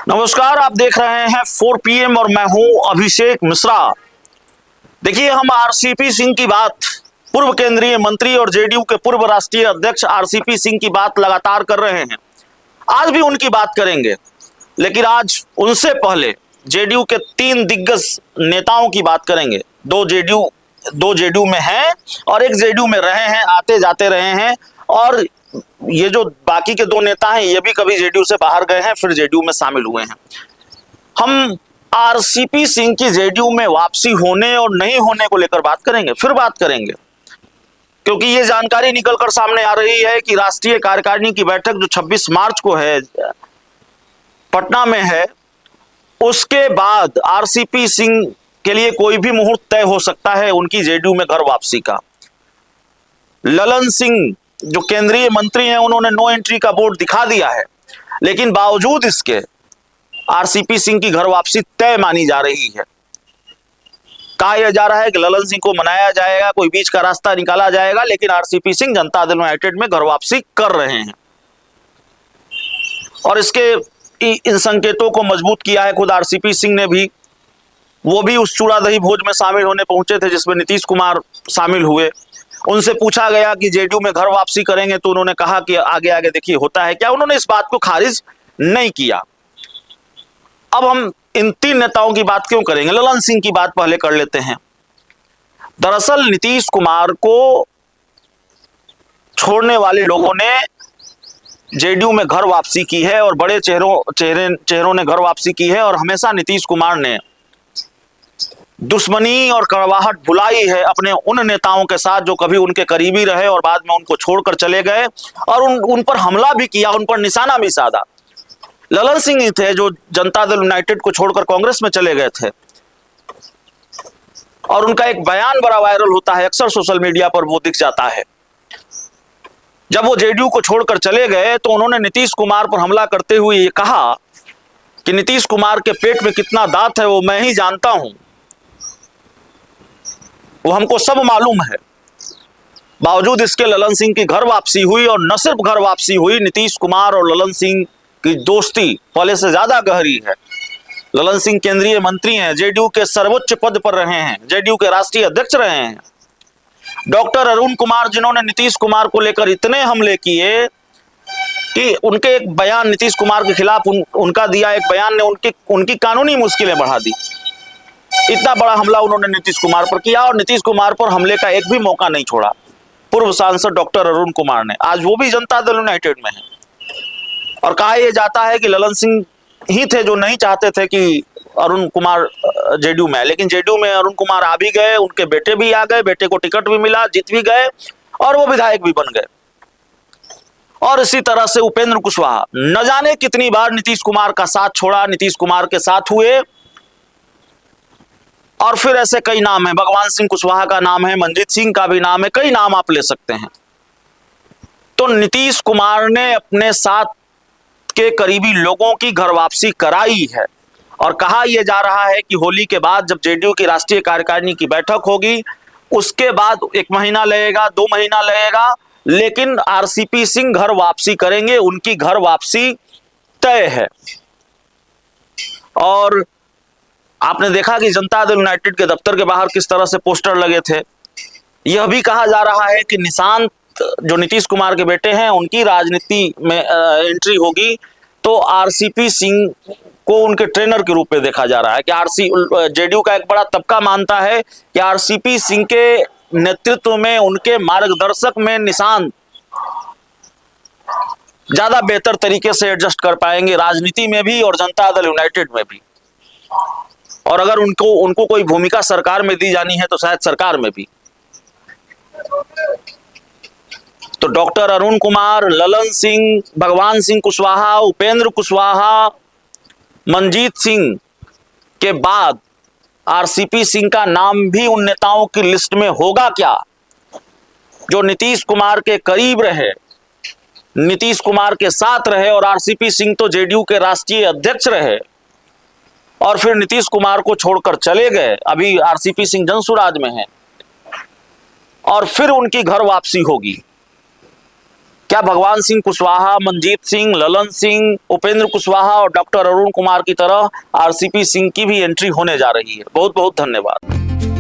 नमस्कार, आप देख रहे हैं 4 PM और मैं हूं अभिषेक मिश्रा। देखिए, हम आरसीपी सिंह की बात, पूर्व केंद्रीय मंत्री और जेडीयू के पूर्व राष्ट्रीय अध्यक्ष आरसीपी सिंह की बात लगातार कर रहे हैं। आज भी उनकी बात करेंगे, लेकिन आज उनसे पहले जेडीयू के 3 दिग्गज नेताओं की बात करेंगे। दो जेडीयू में हैं और एक जेडीयू में रहे हैं, आते जाते रहे हैं। और ये जो बाकी के 2 नेता हैं, ये भी कभी जेडीयू से बाहर गए हैं, फिर जेडीयू में शामिल हुए हैं। हम आरसीपी सिंह की जेडीयू में वापसी होने और नहीं होने को लेकर बात करेंगे, फिर बात करेंगे, क्योंकि ये जानकारी निकलकर सामने आ रही है कि राष्ट्रीय कार्यकारिणी की बैठक जो 26 मार्च को है, पटना में है, उसके बाद आरसीपी सिंह के लिए कोई भी मुहूर्त तय हो सकता है उनकी जेडीयू में घर वापसी का। ललन सिंह जो केंद्रीय मंत्री हैं, उन्होंने नो एंट्री का बोर्ड दिखा दिया है, लेकिन बावजूद इसके आरसीपी सिंह की घर वापसी तय मानी जा रही है। कहा यह जा रहा है कि ललन सिंह को मनाया जाएगा, कोई बीच का रास्ता निकाला जाएगा, लेकिन आरसीपी सिंह जनता दल यूनाइटेड में घर वापसी कर रहे हैं। और इसके इन संकेतों को मजबूत किया है खुद आरसीपी सिंह ने भी। वो भी उस चूड़ा दही भोज में शामिल होने पहुंचे थे जिसमें नीतीश कुमार शामिल हुए। उनसे पूछा गया कि जेडीयू में घर वापसी करेंगे, तो उन्होंने कहा कि आगे आगे देखिए होता है क्या। उन्होंने इस बात को खारिज नहीं किया। अब हम इन 3 नेताओं की बात क्यों करेंगे, ललन सिंह की बात पहले कर लेते हैं। दरअसल नीतीश कुमार को छोड़ने वाले लोगों ने जेडीयू में घर वापसी की है और बड़े चेहरों ने घर वापसी की है। और हमेशा नीतीश कुमार ने दुश्मनी और कड़वाहट बुलाई है अपने उन नेताओं के साथ जो कभी उनके करीबी रहे और बाद में उनको छोड़कर चले गए, और उन पर हमला भी किया, उन पर निशाना भी साधा। ललन सिंह ही थे जो जनता दल यूनाइटेड को छोड़कर कांग्रेस में चले गए थे, और उनका एक बयान बड़ा वायरल होता है, अक्सर सोशल मीडिया पर वो दिख जाता है। जब वो जेडीयू को छोड़कर चले गए तो उन्होंने नीतीश कुमार पर हमला करते हुए ये कहा कि नीतीश कुमार के पेट में कितना दांत है वो मैं ही जानता हूं, वो हमको सब मालूम है। बावजूद इसके ललन सिंह की घर वापसी हुई, और न सिर्फ घर वापसी हुई, नीतीश कुमार और ललन सिंह की दोस्ती पहले से ज्यादा गहरी है। ललन सिंह केंद्रीय मंत्री हैं, जेडीयू के सर्वोच्च पद पर रहे हैं, जेडीयू के राष्ट्रीय अध्यक्ष रहे हैं। डॉक्टर अरुण कुमार, जिन्होंने नीतीश कुमार को लेकर इतने हमले किए कि उनके एक बयान नीतीश कुमार के खिलाफ उनका दिया एक बयान ने उनकी कानूनी मुश्किलें बढ़ा दी। इतना बड़ा हमला उन्होंने नीतीश कुमार पर किया, और नीतीश कुमार पर हमले का एक भी मौका नहीं छोड़ा पूर्व सांसद डॉक्टर अरुण कुमार ने। आज वो भी जनता दल यूनाइटेड में है। और कहा यह जाता है कि ललन सिंह ही थे जो नहीं चाहते थे कि अरुण कुमार जेडीयू में, लेकिन जेडीयू में अरुण कुमार आ भी गए, उनके बेटे भी आ गए, बेटे को टिकट भी मिला, जीत भी गए, और वो विधायक भी बन गए। और इसी तरह से उपेंद्र कुशवाहा न जाने कितनी बार नीतीश कुमार का साथ छोड़ा, नीतीश कुमार के साथ हुए। और फिर ऐसे कई नाम हैं, भगवान सिंह कुशवाहा का नाम है, मनजीत सिंह का भी नाम है, कई नाम आप ले सकते हैं। तो नीतीश कुमार ने अपने साथ के करीबी लोगों की घर वापसी कराई है, और कहा यह जा रहा है कि होली के बाद जब जेडीयू की राष्ट्रीय कार्यकारिणी की बैठक होगी, उसके बाद 1 महीना लगेगा, 2 महीना लगेगा, लेकिन आरसीपी सिंह घर वापसी करेंगे, उनकी घर वापसी तय है। और आपने देखा कि जनता दल यूनाइटेड के दफ्तर के बाहर किस तरह से पोस्टर लगे थे। यह भी कहा जा रहा है कि निशांत जो नीतीश कुमार के बेटे हैं, उनकी राजनीति में एंट्री होगी, तो आरसीपी सिंह को उनके ट्रेनर के रूप में देखा जा रहा है कि जेडीयू का एक बड़ा तबका मानता है कि आरसीपी सिंह के नेतृत्व में, उनके मार्गदर्शक में निशांत ज्यादा बेहतर तरीके से एडजस्ट कर पाएंगे, राजनीति में भी और जनता दल यूनाइटेड में भी। और अगर उनको कोई भूमिका सरकार में दी जानी है तो शायद सरकार में भी। तो डॉक्टर अरुण कुमार, ललन सिंह, भगवान सिंह कुशवाहा, उपेंद्र कुशवाहा, मनजीत सिंह के बाद आरसीपी सिंह का नाम भी उन नेताओं की लिस्ट में होगा क्या जो नीतीश कुमार के करीब रहे, नीतीश कुमार के साथ रहे। और आरसीपी सिंह तो जेडीयू के राष्ट्रीय अध्यक्ष रहे, और फिर नीतीश कुमार को छोड़कर चले गए। अभी आरसीपी सिंह जनसुराज में है, और फिर उनकी घर वापसी होगी। क्या भगवान सिंह कुशवाहा, मनजीत सिंह, ललन सिंह, उपेंद्र कुशवाहा और डॉक्टर अरुण कुमार की तरह आरसीपी सिंह की भी एंट्री होने जा रही है। बहुत बहुत धन्यवाद।